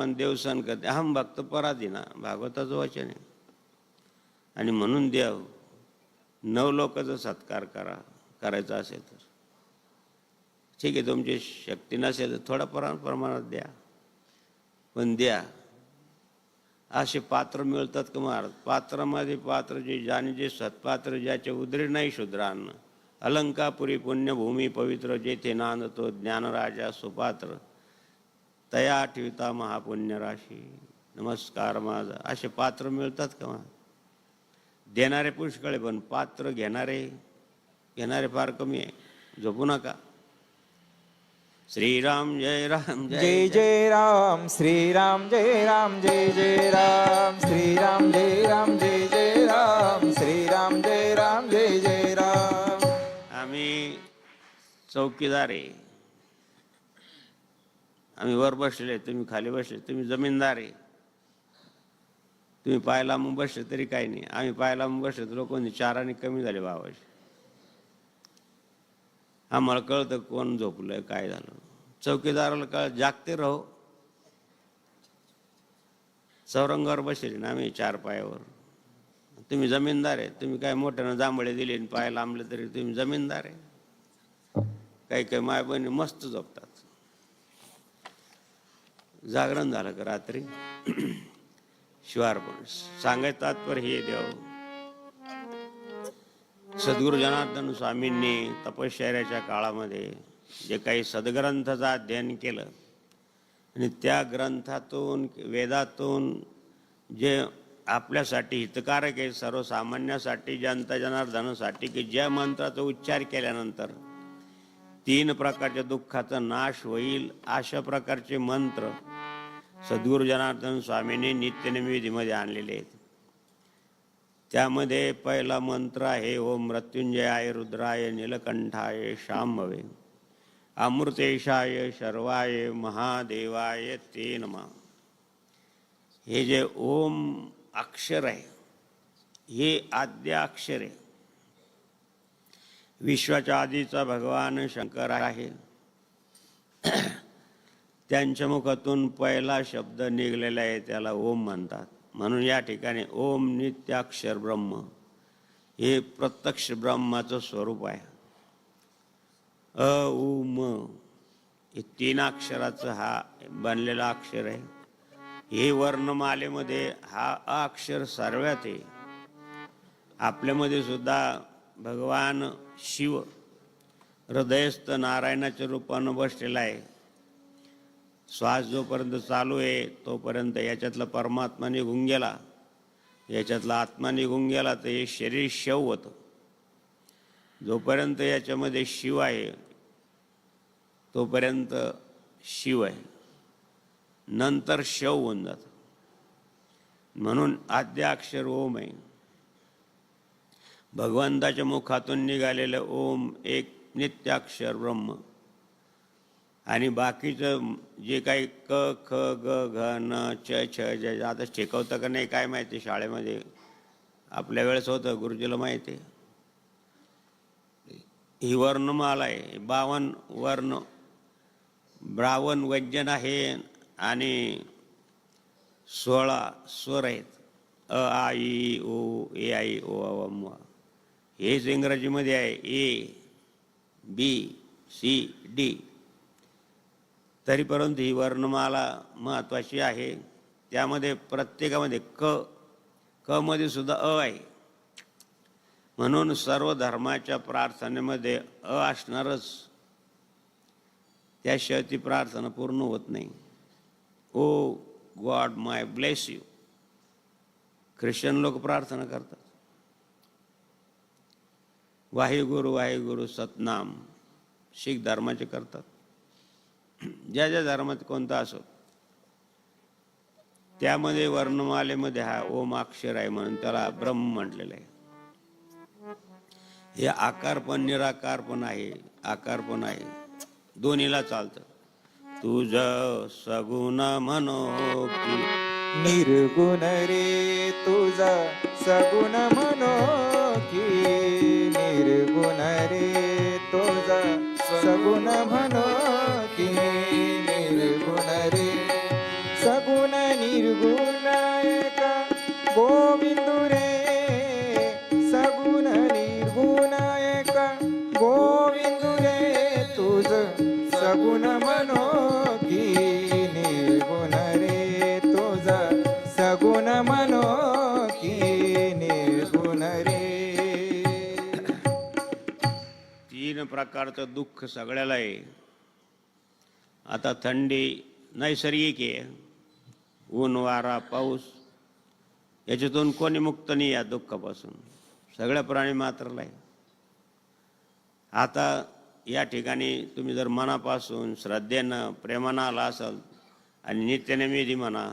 मन देव सहन करते. अहम भक्त पराधीना, भागवताचं वचन आहे. आणि म्हणून देव नवलोकाचा सत्कार करायचा असेल तर ठीक आहे, तुमची शक्ती नसेल तर थोडा प्रमाणात द्या, पण द्या. असे पात्र मिळतात का महाराज? पात्रामध्ये पात्र जे सत्पात्र, ज्याचे उदरी नाही शूद्रान्न, अलंकापुरी पुण्यभूमी पवित्र, जेथे नांदतो ज्ञानराजा सुपात्र, तया आठविता महापुण्य राशी. नमस्कार माझा. असे पात्र मिळतात का? देणारे पुष्कळ, पण पात्र घेणारे फार कमी आहे. झोपू नका. श्रीराम जय राम जय जय राम, श्रीराम जय राम, जय जय राम, श्रीराम जय राम, जय जय राम, श्रीराम जय राम, जय जय राम. आम्ही चौकीदार आहे. आम्ही वर बसले, तुम्ही खाली बसले. तुम्ही जमीनदार आहे. तुम्ही पायाला मग बसले तरी काही नाही. आम्ही पायाला मग बसले तर लोकांनी चाराने कमी झाले भावाचे. आम्हाला कळतं कोण झोपलंय, काय झालं. चौकीदाराला कळ, जागते राहो. चौरंगावर बसले ना आम्ही चार पायावर. तुम्ही जमीनदार आहे. तुम्ही काय मोठ्यानं जांभळे दिले आणि पाय लांबले तरी तुम्ही जमीनदार आहे. काही काही माय बहिणी मस्त झोपतात. जागरण झालं का रात्री शिवारपण सांगायचं तात्पर्य हे देव. सद्गुरू जनार्दन स्वामींनी तपश्चर्याच्या काळामध्ये जे काही सद्ग्रंथाचं अध्ययन केलं आणि त्या ग्रंथातून वेदातून जे आपल्यासाठी हितकारक आहे, सर्वसामान्यासाठी, जनता जनार्दनासाठी, की ज्या मंत्राचा उच्चार केल्यानंतर 3 प्रकारच्या दुःखाचा नाश होईल, अशा प्रकारचे मंत्र सद्गुरू जनार्दन स्वामींनी नित्यनेमी विधीमध्ये आणलेले आहेत. त्यामध्ये पहिला मंत्र आहे ओम मृत्युंजयाय रुद्राय नीलकंठाय शांभवे अमृतेशाय शर्वाय महादेवाय ते नमः. हे जे ओम अक्षर आहे हे आद्य अक्षर आहे. विश्वाच्या आधीचा भगवान शंकर आहे. त्यांच्या मुखातून पहिला शब्द निघलेला आहे, त्याला ओम म्हणतात. म्हणून या ठिकाणी ओम नित्याक्षर ब्रह्म हे प्रत्यक्ष ब्रह्माचं स्वरूप आहे. अ उ म हे 3 अक्षराचं हा बनलेला अक्षर आहे. हे वर्णमालेमध्ये हा अ अक्षर सर्वात आहे. आपल्यामध्ये सुद्धा भगवान शिव हृदयस्थ नारायणाच्या रूपानं बसलेला आहे. श्वास जोपर्यंत चालू आहे तोपर्यंत याच्यातला परमात्मा निघून गेला, याच्यातला आत्मा निघून गेला तर हे शरीर शव होतं. जोपर्यंत याच्यामध्ये शिव आहे तोपर्यंत शिव आहे, नंतर शव होऊन जातं. म्हणून आद्य अक्षर ओम आहे. भगवंताच्या मुखातून निघालेलं ओम एक नित्याक्षर ब्रह्म. आणि बाकीचं जे काही क ख ग घ न च छ ज, आता शिकवतं का नाही काय माहिती शाळेमध्ये, आपल्या वेळेस होतं, गुरुजीला माहिती आहे. ही वर्णमाला आहे. 52 वर्ण, 52 व्यंजन आहे आणि 16 स्वर आहेत. अ आ इ ओ ए आई ओ अ म. हेच इंग्रजीमध्ये आहे ए बी सी डी. तरी परंतु ही वर्णमाला महत्त्वाची आहे. त्यामध्ये प्रत्येकामध्ये क मध्ये सुद्धा अ आहे. म्हणून सर्व धर्माच्या प्रार्थनेमध्ये अ असणारच, त्याशिवाय ती प्रार्थना पूर्ण होत नाही. Oh God my bless you. Christian लोक प्रार्थना करतात. वाहेगुरु सतनाम शीख धर्माचे करतात. ज्या ज्या धर्मात कोणता असो, त्यामध्ये वर्णमालेमध्ये हा ओम अक्षर आहे म्हणून त्याला ब्रह्म म्हटलेलं आहे. हे आकार पण निराकार पण आहे, आकार पण आहे, दोन्हीला चालतं. तुझ सगुण म्हणो की निर्गुण रे तुझा सगुण म्हणो की, निर्गुण रे तुझा सगुण म्हणो की, निर्गुण रे सगुण निर्गुण एक गोविंदु रे सगुण निर्गुण एक गोविंदु रे तुझ सगुण मनो की निर्गुण रे तुझ सगुण मनो की निर्गुण रे. तीन प्रकारचं दुःख सगळ्याला आहे. आता थंडी नैसर्गिक आहे, ऊन वारा पाऊस याच्यातून कोणी मुक्त नाही या दुःखापासून, सगळ्या प्राणी मात्रला आहे. आता या ठिकाणी तुम्ही जर मनापासून श्रद्धेनं प्रेमानं आला असाल आणि नित्यनेमिधी म्हणा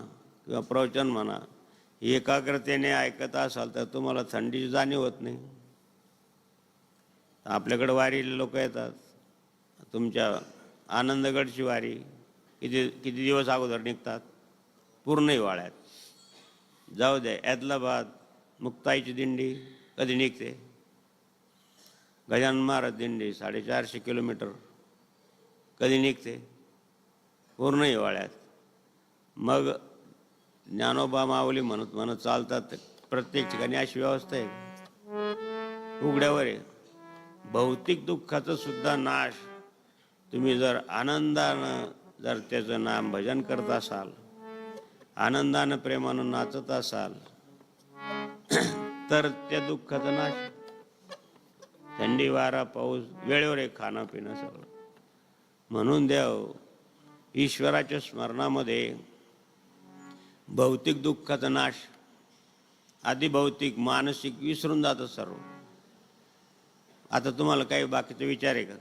किंवा प्रवचन म्हणा एकाग्रतेने ऐकत असाल तर तुम्हाला थंडीची जाणीव होत नाही. आपल्याकडे वारीला लोक येतात. तुमच्या आनंदगडची वारी किती किती दिवस अगोदर निघतात, पूर्ण हिवाळ्यात. जाऊ द्या, ऐदलाबाद मुक्ताईची दिंडी कधी निघते, गजानन महाराज दिंडी 450 किलोमीटर कधी निघते, पूर्ण हिवाळ्यात. मग ज्ञानोबा माऊली म्हणत म्हणत चालतात. प्रत्येक ठिकाणी अशी व्यवस्था आहे, उघड्यावर आहे. भौतिक दुःखाचं सुद्धा नाश तुम्ही जर आनंदानं जर त्याचं नाम भजन करत असाल, आनंदानं प्रेमानं नाचत असाल तर त्या दुःखाचा नाश. थंडी वारा पाऊस वेळेवर आहे, खाणं पिणं सगळं. म्हणून देव ईश्वराच्या स्मरणामध्ये भौतिक दुःखाचा नाश, आधी भौतिक मानसिक विसरून जातं सर्व. आता तुम्हाला काही बाकीचे विचार आहे का?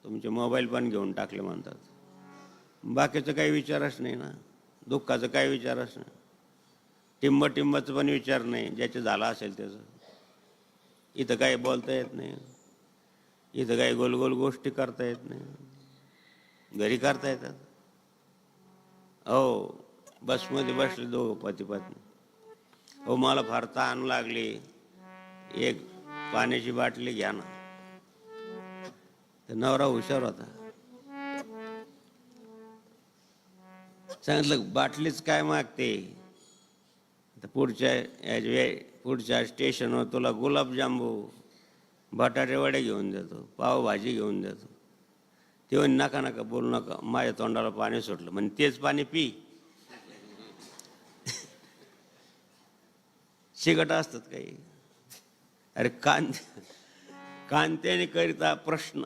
तुमचे मोबाईल पण घेऊन टाकले म्हणतात. बाकीचं काही विचारच नाही ना, दुःखाचं काही विचारच नाही. टिंबाचं पण विचार नाही, ज्याचं झालं असेल त्याचं. इथं काही बोलता येत नाही, इथं काही गोल गोष्टी करता येत नाही. घरी करता येतात. हो, बसमध्ये बसले दोघं पती पत्नी. हो, मला फार तहान लागली, एक पाण्याची बाटली घ्या ना. तर नवरा हुशार होता, सांगितलं बाटलीच काय मागते, तर पुढच्या स्टेशनवर तुला गुलाबजांबू बटाटे वडे घेऊन देतो, पावभाजी घेऊन देतो. ते म्हणे नका नका बोलू नका, माझ्या तोंडाला पाणी सुटलं. म्हणजे तेच पाणी पी. शिगट असतात काही. अरे कांत्याने करिता प्रश्न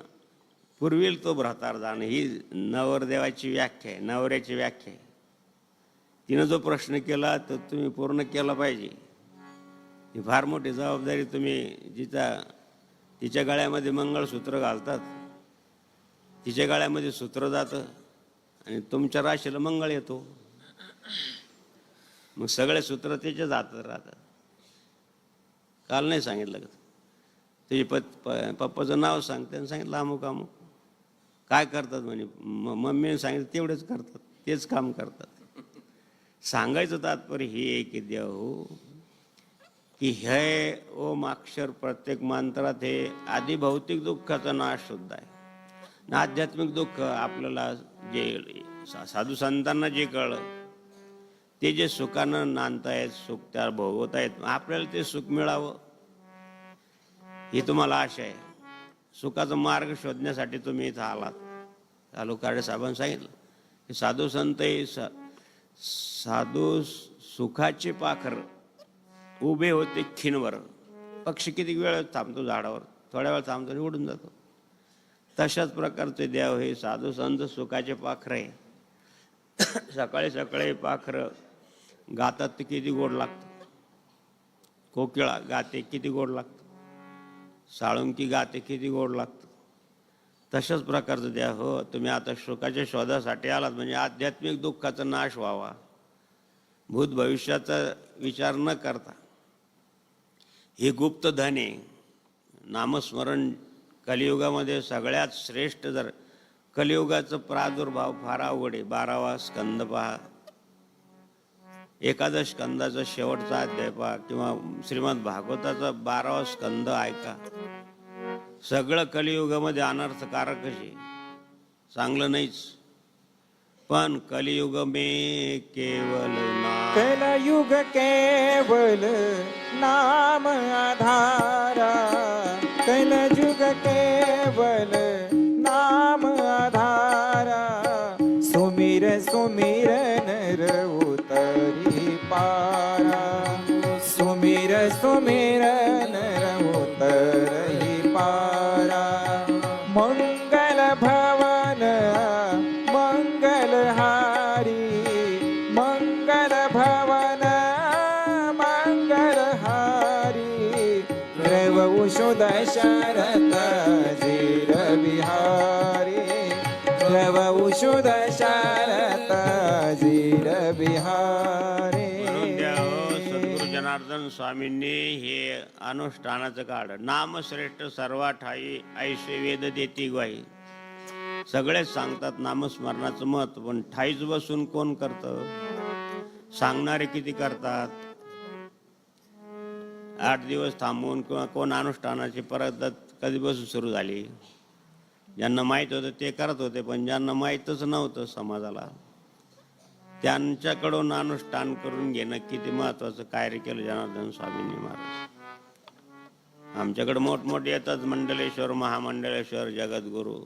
पुरविल तो भ्रातार जाणं, ही नवरदेवाची व्याख्या आहे, नवऱ्याची व्याख्या आहे. तिनं जो प्रश्न केला तर तुम्ही पूर्ण केला पाहिजे. ही फार मोठी जबाबदारी. तुम्ही तिच्या गळ्यामध्ये मंगळसूत्र घालतात, तिच्या गळ्यामध्ये सूत्र जातं आणि तुमच्या राशीला मंगळ येतो. मग सगळे सूत्र त्याच्याच हातात राहतात. काल नाही सांगितलं का तुझे पप्पाचं नाव सांगते आणि सांगितलं अमुक अमुक. काय करतात म्हणे, मम्मीने सांगितलं तेवढेच करतात, तेच काम करतात. सांगायचं तात्पर्य हे आहे की देव की हे ओम अक्षर प्रत्येक मंत्रात हे आधी भौतिक दुःखाचा नाश सुद्धा आहे. आणि आध्यात्मिक दुःख आपल्याला जे साधू संतांना जे कळलं ते जे सुखानं नांदतायत, सुख त्या भोगवत आहेत, आपल्याला ते सुख मिळावं ही तुम्हाला आशा आहे. सुखाचा मार्ग शोधण्यासाठी तुम्ही इथं आलात. चालू कार्य साहेबांनी सांगितलं की साधू संत साधू सुखाचे पाखर उभे होते खिनवर. पक्षी किती वेळ थांबतो झाडावर, थोड्या वेळ थांबतो आणि उडून जातो. तशाच प्रकारचे देव हे साधू संत सुखाचे पाखर आहे. सकाळी सकाळी पाखरं गातात ते किती गोड लागतं. कोकिळा गाते किती गोड लागतं, साळुंकी गाते किती गोड लागतं. तशाच प्रकारचं द्या. हो, तुम्ही आता सुखाच्या शोधासाठी आलात म्हणजे आध्यात्मिक दुःखाचा नाश व्हावा, भूत भविष्याचा विचार न करता. हे गुप्त धन आहे. नामस्मरण कलियुगामध्ये सगळ्यात श्रेष्ठ. जर कलियुगाचा प्रादुर्भाव फार अवघड आहे. 12वा स्कंद पहा, एकादश स्कंदाचा शेवटचा अध्याय पहा किंवा श्रीमद भागवताचा 12वा स्कंद ऐका. सगळं कलियुगामध्ये अनर्थकारकच आहे, चांगलं नाहीच. पण कलियुग में केवल नाम, कलयुग केवल नाम आधारा, कलयुग केवल नाम आधारा, सुमिर सुमिर नर उतरी पारा, सुमिर सुमिर नर उतरी पारा, मंगल भवन मंगलहारी, मंगल भवन मंगलहारी, रवौ शुद्ध शरत जीर बिहारी, रवौ शुद्ध शरत जीर बिहारी. म्हणून द्या हो, सद्गुरू जनार्दन स्वामींनी हे अनुष्ठानाचं काढ. नामश्रेष्ठ सर्वा ठाई ऐसे वेद देती ग्वाही. सगळेच सांगतात नामस्मरणाचं महत्व, पण ठाईच बसून कोण करतं? सांगणारे किती करतात? 8 दिवस थांबून किंवा कोण अनुष्ठानाची पद्धत कधीपासून सुरू झाली? ज्यांना माहीत होतं ते करत होते, पण ज्यांना माहीतच नव्हतं समाजाला, त्यांच्याकडून अनुष्ठान करून घेणं किती महत्वाचं कार्य केलं जनार्दन स्वामींनी महाराज. आमच्याकडे मोठमोठे येतात मंडलेश्वर, महामंडलेश्वर, जगद्गुरू,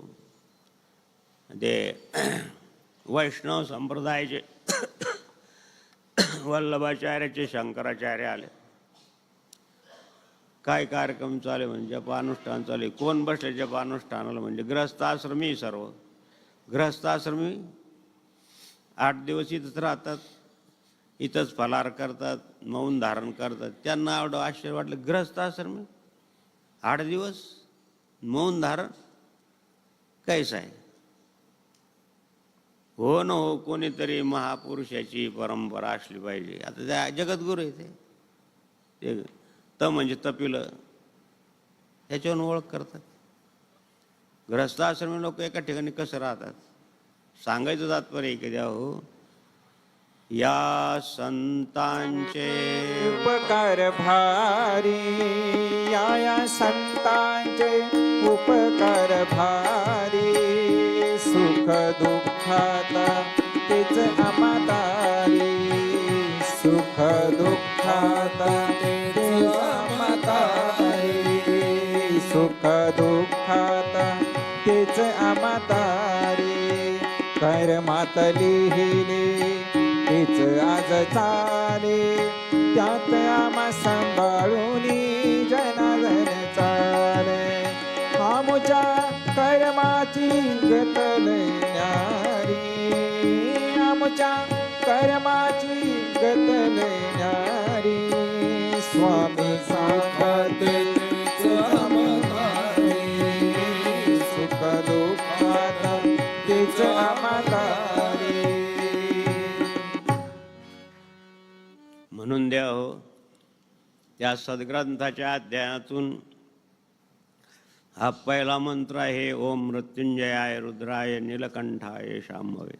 ते वैष्णव संप्रदायाचे वल्लभाचार्याचे शंकराचार्य आले. काय कार्यक्रम चालू म्हणजे जपानुष्ठान चालू आहे. कोण बसले जपानुष्ठानाला? म्हणजे गृहस्थाश्रमी. सर्व गृहस्थाश्रमी 8 दिवस इथंच राहतात, इथंच फलार करतात, मौन धारण करतात. त्यांना एवढं आश्चर्य वाटलं, गृहस्थाश्रमी 8 दिवस मौन धारण कैस आहे? हो न हो, कोणीतरी महापुरुषाची परंपरा असली पाहिजे. आता त्या जगद्गुरू आहे ते म्हणजे तपिलं, त्याच्यावरून ओळख करतात. गृहस्थाश्रमी लोक एका ठिकाणी कसं राहतात? सांगायचं तात्पर्य की द्या हो, या संतांचे उपकार भारी, या संतांचे उपकार भारी, सुख दुःखात तेच आमातारी, सुख दुःखात तेच आमातारी, सुख दुःखात तेच आमातारी, कर्मात लिहिले तेच आज चाले, त्यात आम्हा सांभाळून जनार्दन चाले, आमुच्या कर्माची गतलणारी, आमुच्या कर्माची गतलणारी, स्वामी साक्षात सुख दुःखात तेच आम्हातारी. म्हणून द्या हो, त्या सद्ग्रंथाच्या अध्यायातून हा पहिला मंत्र आहे, ओम मृत्युंजयाय रुद्राय नीलकंठाय शांभवे.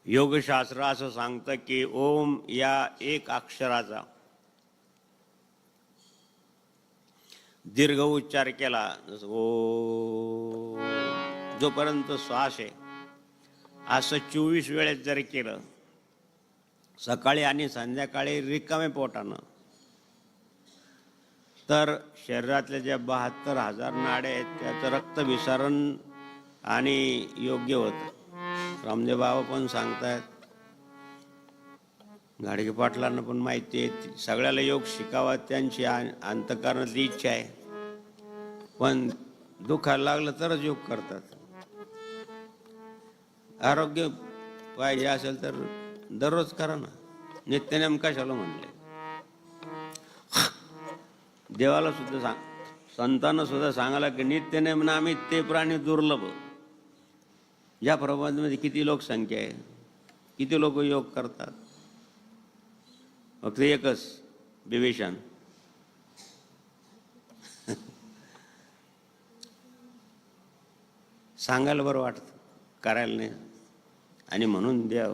योगशास्त्र असं सांगतं की ओम या एक अक्षराचा दीर्घ उच्चार केला, ओ जोपर्यंत श्वास आहे, असं 24 वेळेस जर केलं, सकाळी आणि संध्याकाळी रिकामे पोटानं, तर शरीरातल्या ज्या 72,000 नाड्या आहेत त्याचं रक्तभिसरण आणि योग्य होतं. रामदेव बाबा पण सांगतायत, गाडगे पाटलांना पण माहिती आहे, सगळ्याला योग शिकावा, त्यांची अंतःकरणातली इच्छा आहे. पण दुखायला लागलं तरच योग करतात. आरोग्य पाहिजे असेल तर दररोज करा ना. नित्यनेम कशाला म्हणले? देवाला सुद्धा सांग, संतांना सुद्धा सांगायला की नित्यनेम नामी ते प्राणी दुर्लभ. या प्रबंधामध्ये किती लोकसंख्या आहे, किती लोक योग करतात? फक्त एकच, विभीषण. सांगायला बरं वाटतं, करायला नाही. आणि म्हणून द्या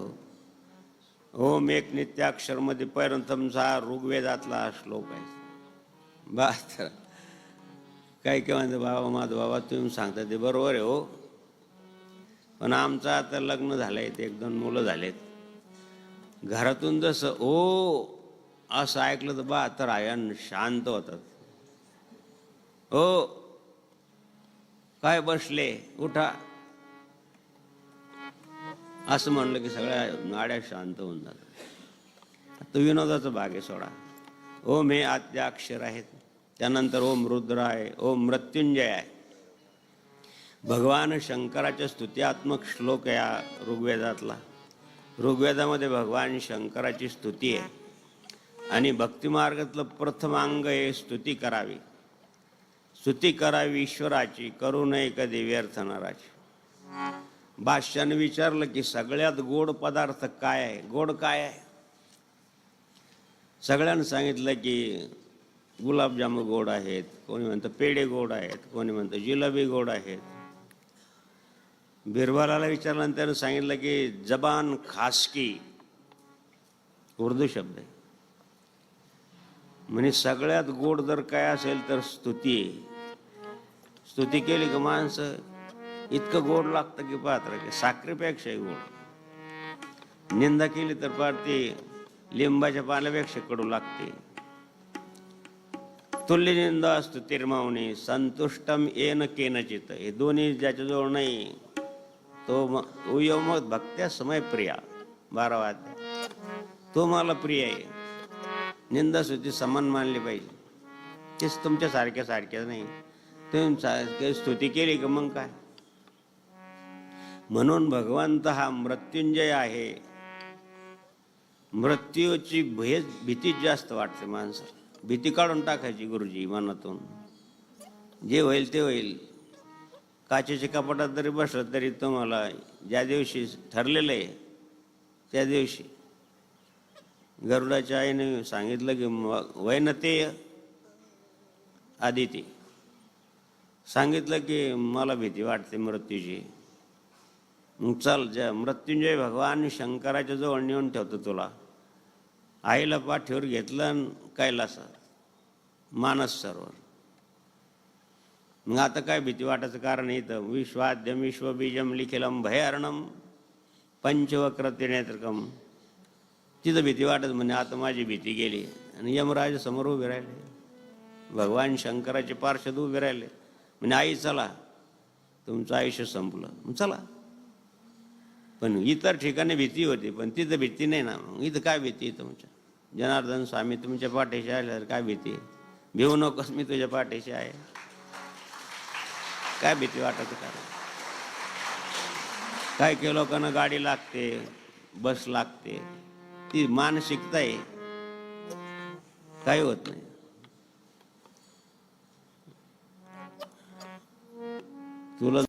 ओम एक नित्याक्षरमध्ये प्रथमचा ऋग्वेदातला श्लोक आहे. बस काय काय म्हणते बाबा, माझं बाबा तुम्ही सांगता ते बरोबर आहे हो. पण आमचं आता लग्न झालंय, ते 1-2 मुलं झालेत. घरातून जसं ओ असं ऐकलं तर 72 आयान शांत होतात. ओ काय बसले, उठा असं म्हणलं की सगळ्या नाड्या शांत होऊन जातात. तो विनोदाचा भाग आहे सोडा. ओम हे आद्य अक्षर आहेत, त्यानंतर ओम रुद्र आहे, ओम मृत्युंजय आहे. भगवान शंकराच्या स्तुत्यात्मक श्लोक या ऋग्वेदातला. ऋग्वेदामध्ये भगवान शंकराची स्तुती आहे आणि भक्तिमार्गातलं प्रथम अंग हे स्तुती करावी. स्तुती करावी ईश्वराची, करू नये कधी व्यर्थ नराची. भाष्याने विचारलं की सगळ्यात गोड पदार्थ काय आहे, गोड काय आहे? सगळ्यांनी सांगितलं की गुलाबजाम गोड आहेत, कोणी म्हणतं पेढे गोड आहेत, कोणी म्हणतं जिलेबी गोड आहेत. बिरबलाला विचारल्यानंतर त्यानं सांगितलं की जबान खासकी, उर्दू शब्द आहे. म्हणजे सगळ्यात गोड जर काय असेल तर स्तुती आहे. स्तुती केली का माणसं इतकं गोड लागतं की पात्र की साखरेपेक्षाही गोड. निंदा केली तर पार ती लिंबाच्या पाण्यापेक्षा कडू लागते. तुल्य निंदा असतो तिरमावणी, संतुष्टम येन केनचित. हे दोन्ही ज्याच्याजवळ नाही तो उयमत भक्त्या समय प्रिया, 12 अध्याय. तो मला प्रिय आहे. निंदा स्तुती समान मानली पाहिजे. तेच तुमच्या सारख्या नाही. तुम्ही स्तुती केली का मग काय. म्हणून भगवंत हा मृत्युंजय आहे. मृत्यूची भीती जास्त वाटते माणसाला. भीती काढून टाकायची गुरुजी मनातून. जे होईल ते होईल. काचेच्या कपाटात जरी बसलं तरी तुम्हाला ज्या दिवशी ठरलेलं आहे त्या दिवशी गरुडाच्या आईने सांगितलं की वैनतेय आदिती सांगितलं की मला भीती वाटते मृत्यूची. मग चल, ज्या मृत्युंजय भगवान शंकराच्या जवळ नेऊन ठेवतो तुला. आईला पाठीवर घेतलं आणि कैलासात मानस सरोवर. मग आता काय भीती वाटायचं कारण इथं विश्वाद्यम विश्वबीजम लिखिलम भयारणम पंचवक्र त्रिनेत्रकम. तिथं भीती वाटत म्हणजे आता माझी भीती गेली. आणि यमराज समोर उभे राहिले, भगवान शंकराचे पार्षद उभे राहिले. म्हणजे आई चला, तुमचं आयुष्य संपलं, चला. पण इतर ठिकाणी भीती होती, पण तिथं भीती नाही ना. इथं काय भीती तुमच्या? जनार्दन स्वामी तुमच्या पाठीशी आल्यावर काय भीती? भिवू नकोस, मी तुझ्या पाठीशी आहे. काय भीती वाटत कारण? काय काही लोकांना गाडी लागते, बस लागते, ती मानसिकता आहे, काही होत नाही. तुला